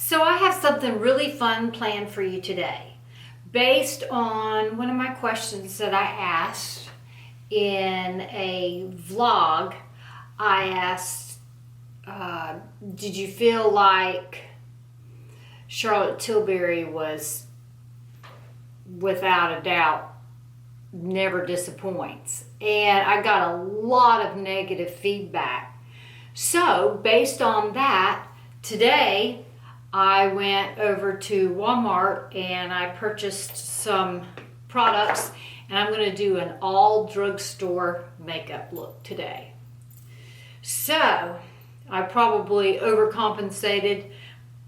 So I have something really fun planned for you today. Based on one of my questions that I asked in a vlog, I asked, did you feel like Charlotte Tilbury was, without a doubt, never disappoints? And I got a lot of negative feedback. So based on that, today I went over to Walmart and I purchased some products, and I'm going to do an all drugstore makeup look today. So I probably overcompensated,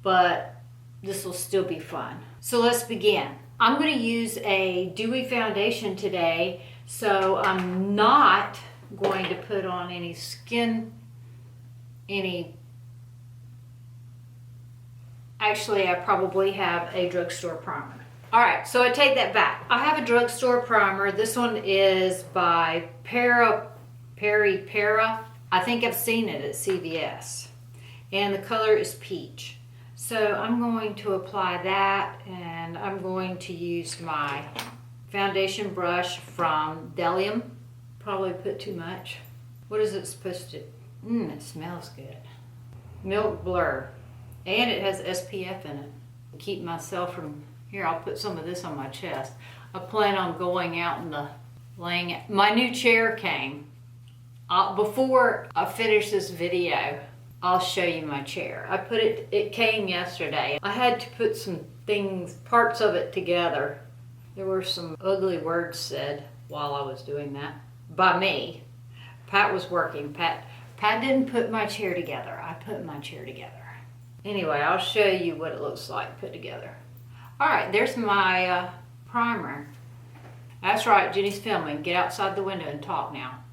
but this will still be fun. So let's begin. I'm going to use a dewy foundation today, so I'm not going to put on actually, I probably have a drugstore primer. All right, so I take that back. I have a drugstore primer. This one is by Peripara. I think I've seen it at CVS. And the color is peach. So I'm going to apply that, and I'm going to use my foundation brush from Delium. Probably put too much. What is it supposed to? It smells good. Milk Blur. And it has SPF in it to keep myself from, here, I'll put some of this on my chest. I plan on going out in the, my new chair came. Before I finish this video, I'll show you my chair. It came yesterday. I had to put some parts of it together. There were some ugly words said while I was doing that, by me. Pat was working. Pat didn't put my chair together. I put my chair together. Anyway, I'll show you what it looks like put together. All right, there's my primer. That's right, Jenny's filming. Get outside the window and talk now.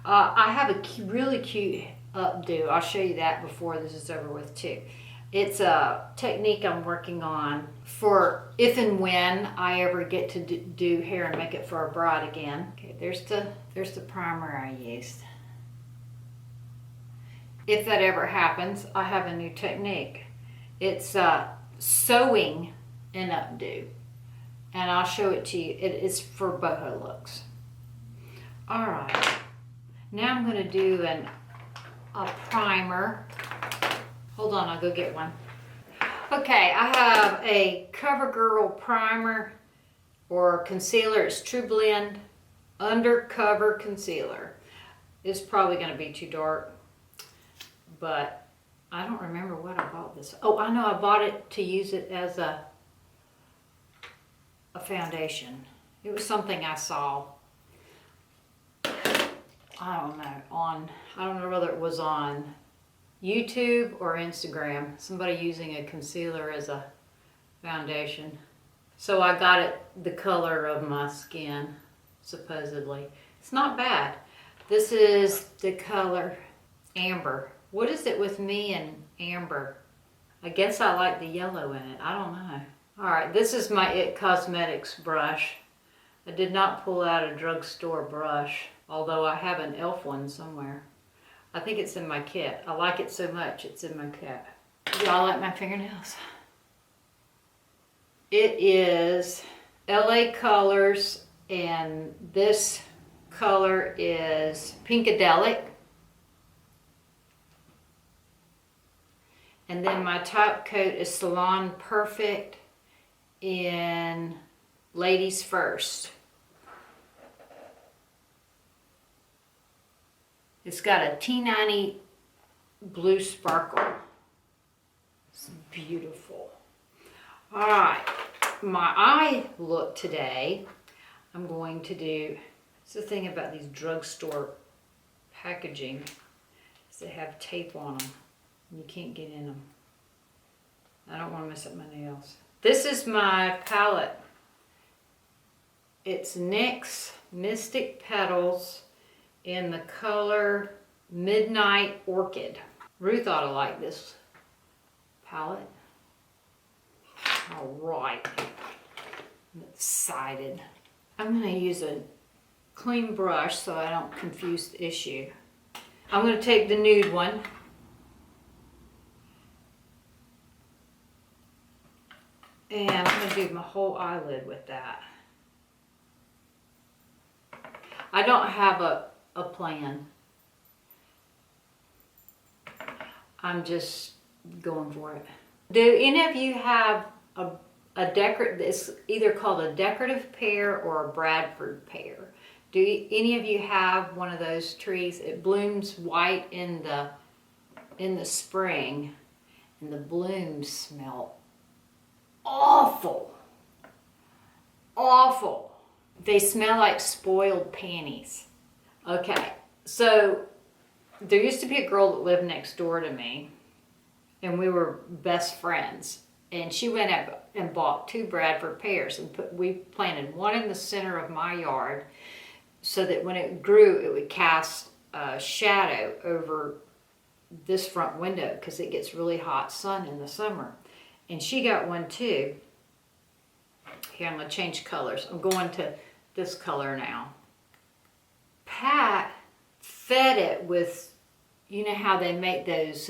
I have a really cute updo. I'll show you that before this is over with too. It's a technique I'm working on for if and when I ever get to do hair and makeup for a bride again. Okay, there's the primer I used. If that ever happens, I have a new technique. It's sewing an updo, and I'll show it to you. It is for boho looks. All right, now I'm going to do a primer. Hold on, I'll go get one. Okay, I have a Covergirl primer or concealer. It's True Blend Undercover Concealer. It's probably going to be too dark, but I don't remember what I bought this. Oh, I know I bought it to use it as a foundation. It was something I saw, I don't know whether it was on YouTube or Instagram, somebody using a concealer as a foundation. So I got it the color of my skin, supposedly. It's not bad. This is the color Amber. What is it with me and amber? I guess I like the yellow in it. I don't know. All right, this is my IT Cosmetics brush. I did not pull out a drugstore brush, although I have an e.l.f. one somewhere. I think it's in my kit. I like it so much, it's in my kit. Do y'all like my fingernails? It is LA Colors, and this color is Pinkadelic. And then my top coat is Salon Perfect in Ladies First. It's got a T90 blue sparkle. It's beautiful. All right, my eye look today, I'm going to do, it's the thing about these drugstore packaging, is they have tape on them. You can't get in them. I don't want to mess up my nails. This is my palette. It's NYX Mystic Petals in the color Midnight Orchid. Ruth ought to like this palette. All right. I'm excited. I'm going to use a clean brush so I don't confuse the issue. I'm going to take the nude one And I'm going to do my whole eyelid with that. I don't have a plan. I'm just going for it. Do any of you have a decorative, it's either called a decorative pear or a Bradford pear? Do any of you have one of those trees? It blooms white in the spring, and the blooms smell awful. Awful. They smell like spoiled panties. Okay, so there used to be a girl that lived next door to me, and we were best friends. And she went up and bought 2 Bradford pears, and we planted one in the center of my yard so that when it grew, it would cast a shadow over this front window because it gets really hot sun in the summer. And she got one too. Here, I'm going to change colors. I'm going to this color now. Pat fed it with, you know how they make those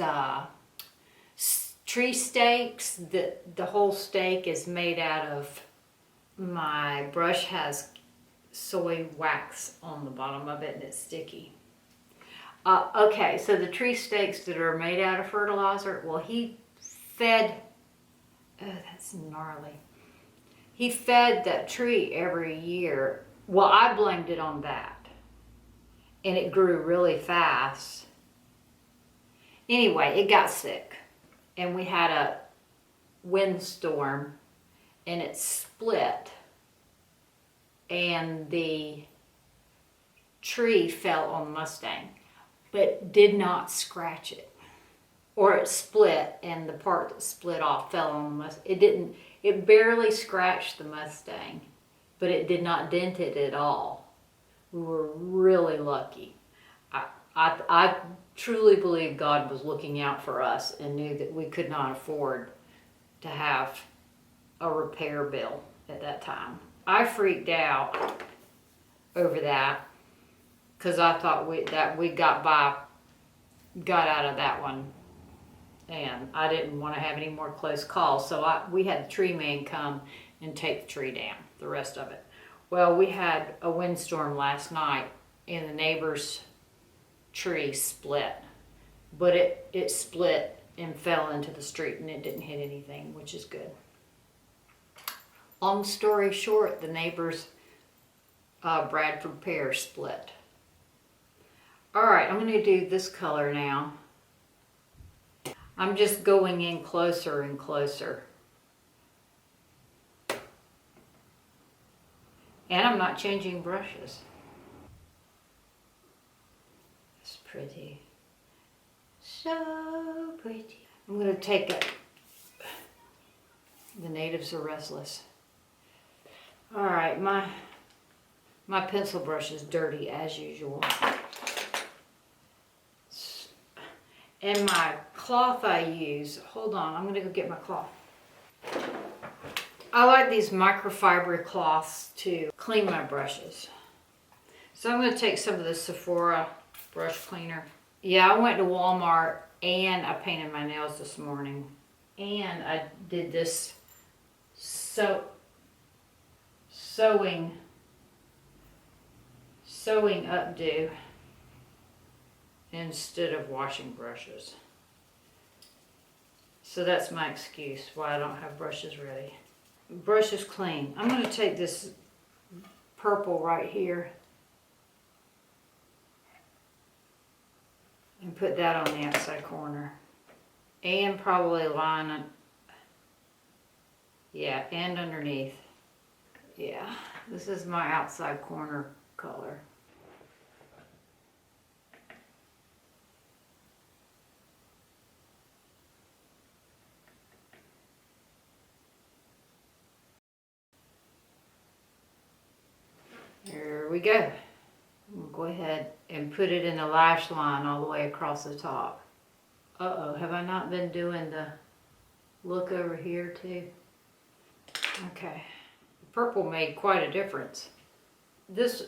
tree stakes? The whole stake is made out of, my brush has soy wax on the bottom of it and it's sticky. Okay, so the tree stakes that are made out of fertilizer, well, he fed, oh, that's gnarly. He fed that tree every year. Well, I blamed it on that. And it grew really fast. Anyway, it got sick. And we had a windstorm and it split. And the tree fell on the Mustang, but did not scratch it. Or it split, and the part that split off fell on the Mustang. It barely scratched the Mustang, but it did not dent it at all. We were really lucky. I truly believe God was looking out for us and knew that we could not afford to have a repair bill at that time. I freaked out over that because I thought we got out of that one, and I didn't want to have any more close calls. So we had the tree man come and take the tree down, the rest of it. Well, we had a windstorm last night, and the neighbor's tree split, but it split and fell into the street, and it didn't hit anything, which is good. Long story short, the neighbor's Bradford pear split. All right, I'm going to do this color now. I'm just going in closer and closer. And I'm not changing brushes. It's pretty. So pretty. I'm going to take it. The natives are restless. All right, my pencil brush is dirty as usual. And my cloth I use, hold on, I'm gonna go get my cloth. I like these microfiber cloths to clean my brushes. So I'm gonna take some of the Sephora brush cleaner. Yeah, I went to Walmart and I painted my nails this morning. And I did this sewing updo instead of washing brushes. So that's my excuse why I don't have brushes ready. Brush is clean. I'm going to take this purple right here and put that on the outside corner. And probably line it. Yeah, and underneath. Yeah, this is my outside corner color. There we go. We'll go ahead and put it in the lash line all the way across the top. Uh-oh, have I not been doing the look over here too? Okay. Purple made quite a difference. This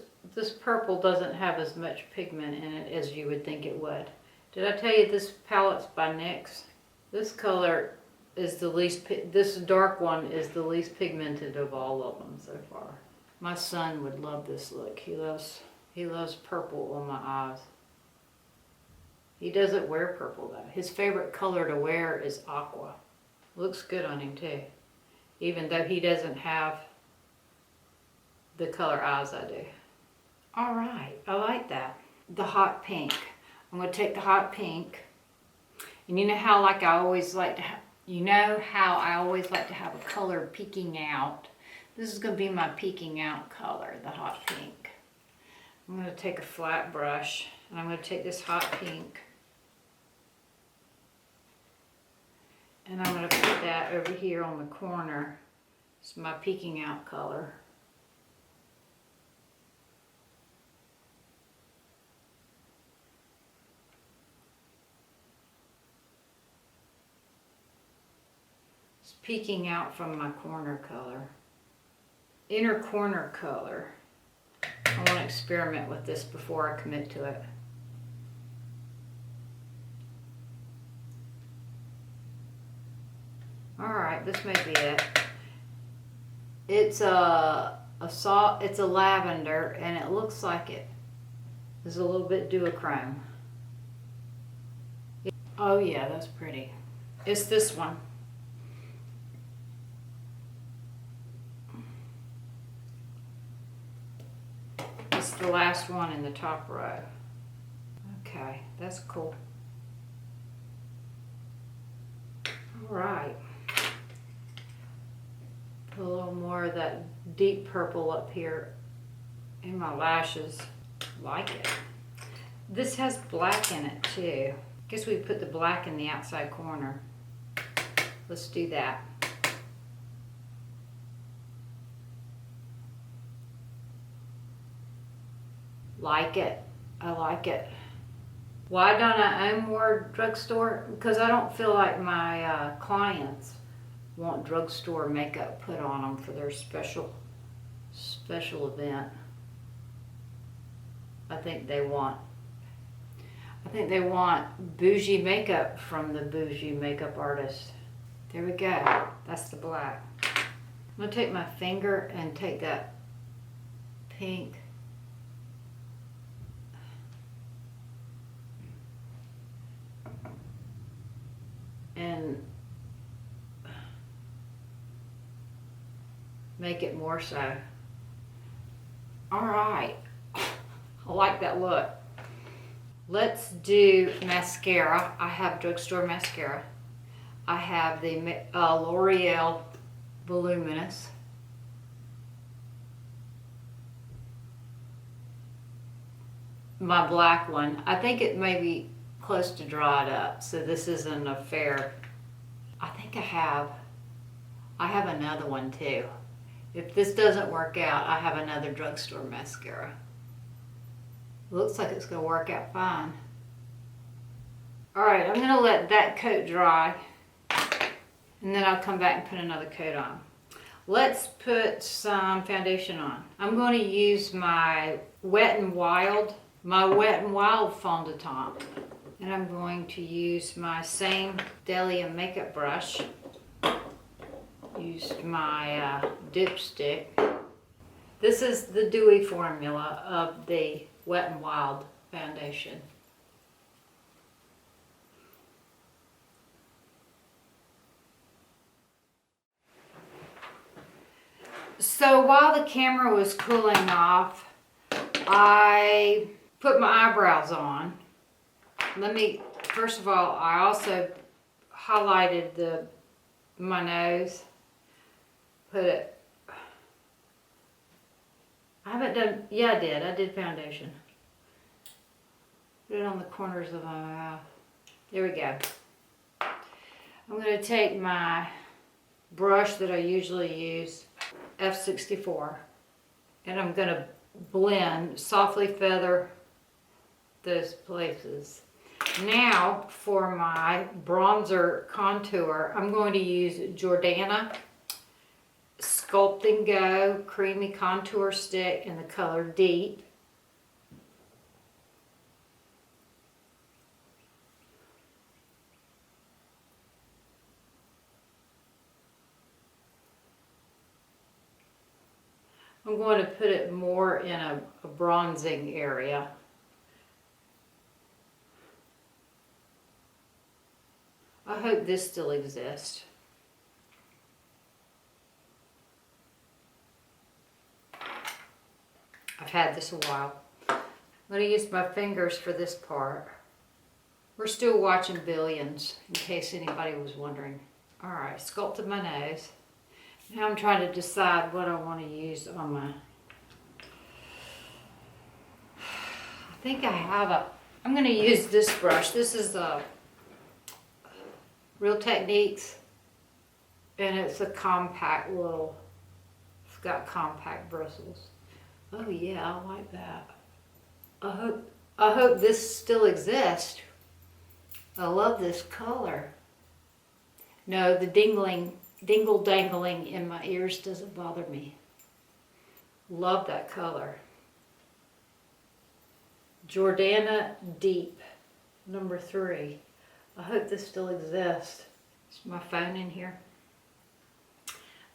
purple doesn't have as much pigment in it as you would think it would. Did I tell you this palette's by NYX? This color is the least, this dark one is the least pigmented of all of them so far. My son would love this look. He loves purple on my eyes. He doesn't wear purple though. His favorite color to wear is aqua. Looks good on him too. Even though he doesn't have the color eyes I do. All right, I like that. The hot pink. I'm gonna take the hot pink. And you know how like I always like to have, a color peeking out. This is gonna be my peeking out color, the hot pink. I'm gonna take a flat brush and I'm gonna take this hot pink and I'm gonna put that over here on the corner. It's my peeking out color. It's peeking out from my corner color. Inner corner color. I want to experiment with this before I commit to it. Alright, this may be it. It's a lavender and it looks like it is a little bit duochrome. Oh yeah, that's pretty. It's this one. It's the last one in the top row. Okay, that's cool. All right. Put a little more of that deep purple up here in my lashes. Like it. This has black in it too. Guess we put the black in the outside corner. Let's do that. Like it. I like it. Why don't I own more drugstore? Because I don't feel like my clients want drugstore makeup put on them for their special event. I think they want bougie makeup from the bougie makeup artist. There we go. That's the black. I'm gonna take my finger and take that pink and make it more so. All right, I like that look. Let's do mascara. I have drugstore mascara. I have the Loreal Voluminous. My black one. I think it may be close to dried up, so this isn't a fair. I think I have another one too. If this doesn't work out, I have another drugstore mascara. Looks like it's gonna work out fine. All right, I'm gonna let that coat dry and then I'll come back and put another coat on. Let's put some foundation on. I'm going to use my Wet n Wild fondant. And I'm going to use my same Delia makeup brush. Use my dipstick. This is the Dewy formula of the Wet n Wild foundation. So while the camera was cooling off, I put my eyebrows on. First of all, I also highlighted my nose. I did foundation. Put it on the corners of my mouth. There we go. I'm going to take my brush that I usually use, F64, and I'm going to softly feather those places. Now for my bronzer contour, I'm going to use Jordana Sculpt and Go Creamy Contour Stick in the color Deep. I'm going to put it more in a bronzing area. I hope this still exists. I've had this a while. I'm going to use my fingers for this part. We're still watching Billions, in case anybody was wondering. Alright, sculpted my nose. Now I'm trying to decide what I want to use on my... I think I have a... I'm going to use this brush. This is a Real Techniques. And it's a compact little... It's got compact bristles. Oh yeah, I like that. I hope this still exists. I love this color. No, the dingle dangling in my ears doesn't bother me. Love that color. Jordana Deep, number 3. I hope this still exists. Is my phone in here?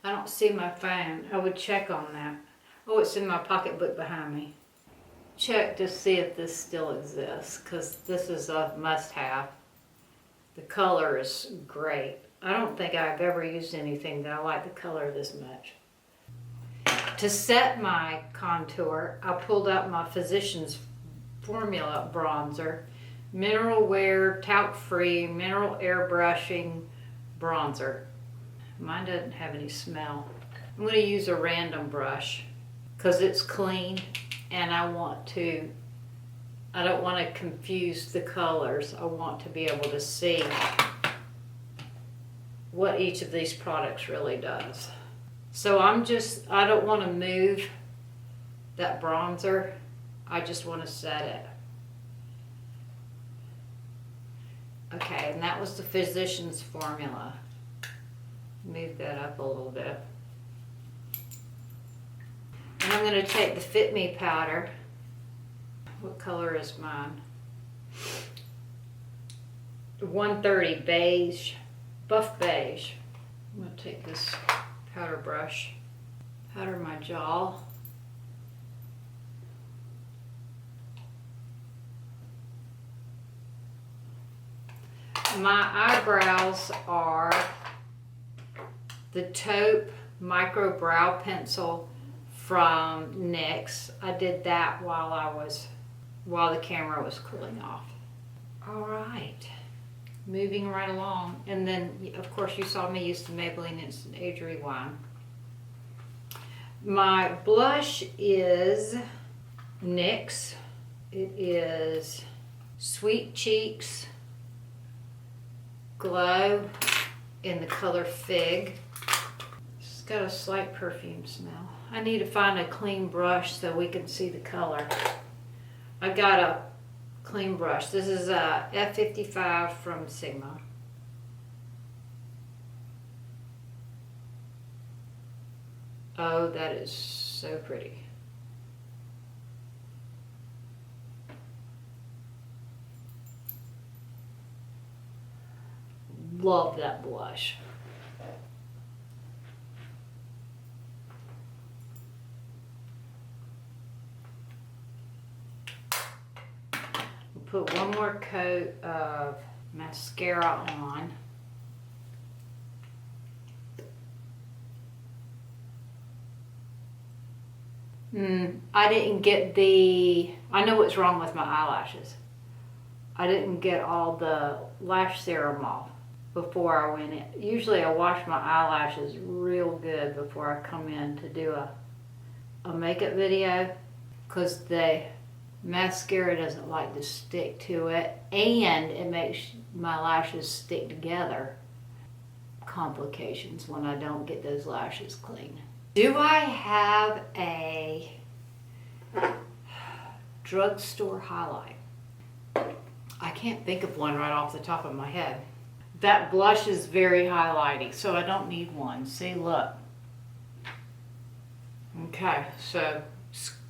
I don't see my phone. I would check on that. Oh, it's in my pocketbook behind me. Check to see if this still exists, because this is a must-have. The color is great. I don't think I've ever used anything that I like the color this much. To set my contour, I pulled out my Physicians Formula bronzer, Mineral Wear Talc Free Mineral Airbrushing Bronzer. Mine doesn't have any smell. I'm going to use a random brush because it's clean, and I don't want to confuse the colors. I want to be able to see what each of these products really does. So I don't want to move that bronzer. I just want to set it. Okay, and that was the Physicians Formula. Move that up a little bit. And I'm going to take the Fit Me powder. What color is mine? 130 beige, buff beige. I'm going to take this powder brush, powder my jaw. My eyebrows are the Taupe Micro Brow Pencil from NYX. I did that while the camera was cooling off. All right, moving right along. And then, of course, you saw me use the Maybelline Instant Age Rewind. My blush is NYX. It is Sweet Cheeks Glow in the color Fig. It's got a slight perfume smell. I need to find a clean brush so we can see the color. I got a clean brush. This is a F55 from Sigma. Oh, that is so pretty. Love that blush. We'll put one more coat of mascara on. I didn't get I know what's wrong with my eyelashes. I didn't get all the lash serum off before I went in. Usually I wash my eyelashes real good before I come in to do a makeup video, because the mascara doesn't like to stick to it, and it makes my lashes stick together. Complications when I don't get those lashes clean. Do I have a drugstore highlight? I can't think of one right off the top of my head. That blush is very highlighty, so I don't need one. See, look. Okay, so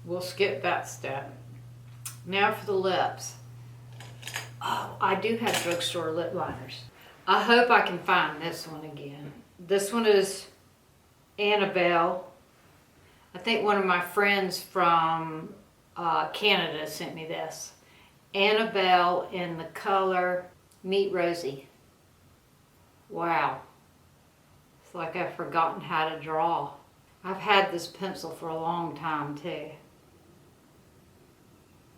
we'll skip that step. Now for the lips. Oh, I do have drugstore lip liners. I hope I can find this one again. This one is Annabelle. I think one of my friends from Canada sent me this. Annabelle in the color Meet Rosy. Wow. It's like I've forgotten how to draw. I've had this pencil for a long time too.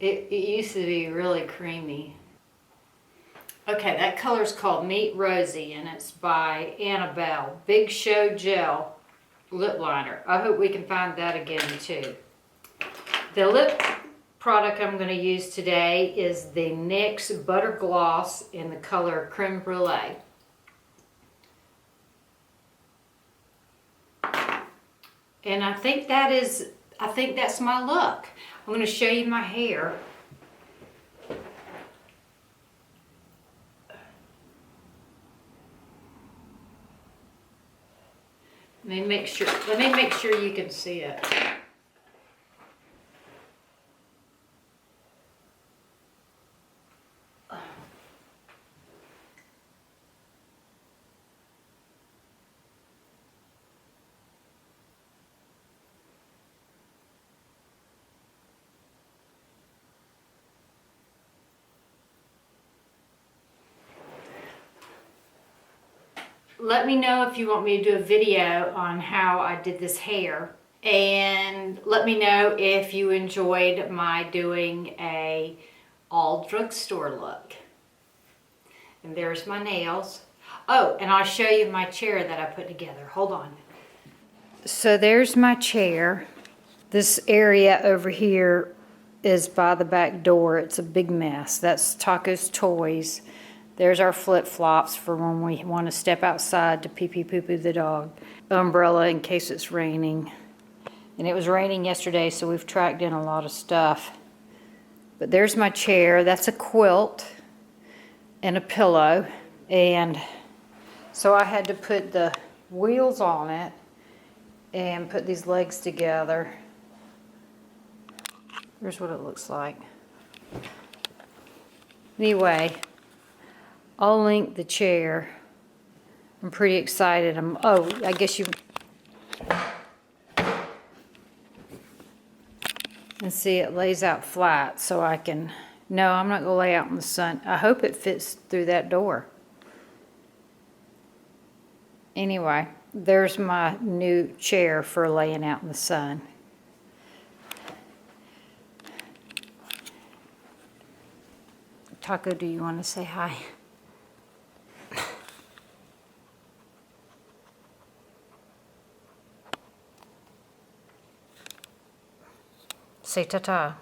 It used to be really creamy. Okay, that color is called Meet Rosy and it's by Annabelle. Big Show Gel lip liner. I hope we can find that again too. The lip product I'm going to use today is the NYX Butter Gloss in the color Creme Brulee. And I think that's my look. I'm going to show you my hair. Let me make sure you can see it. Let me know if you want me to do a video on how I did this hair. And let me know if you enjoyed my doing a all drugstore look. And there's my nails. Oh, and I'll show you my chair that I put together. Hold on. So there's my chair. This area over here is by the back door. It's a big mess. That's Taco's toys. There's our flip-flops for when we want to step outside to pee-pee poo-poo the dog. Umbrella in case it's raining. And it was raining yesterday, so we've tracked in a lot of stuff. But there's my chair. That's a quilt and a pillow. And so I had to put the wheels on it and put these legs together. Here's what it looks like. Anyway, I'll link the chair. I'm pretty excited. Oh, I guess you can see it lays out flat so I can, no, I'm not gonna lay out in the sun. I hope it fits through that door. Anyway, there's my new chair for laying out in the sun. Taco, do you want to say hi? Say ta-ta.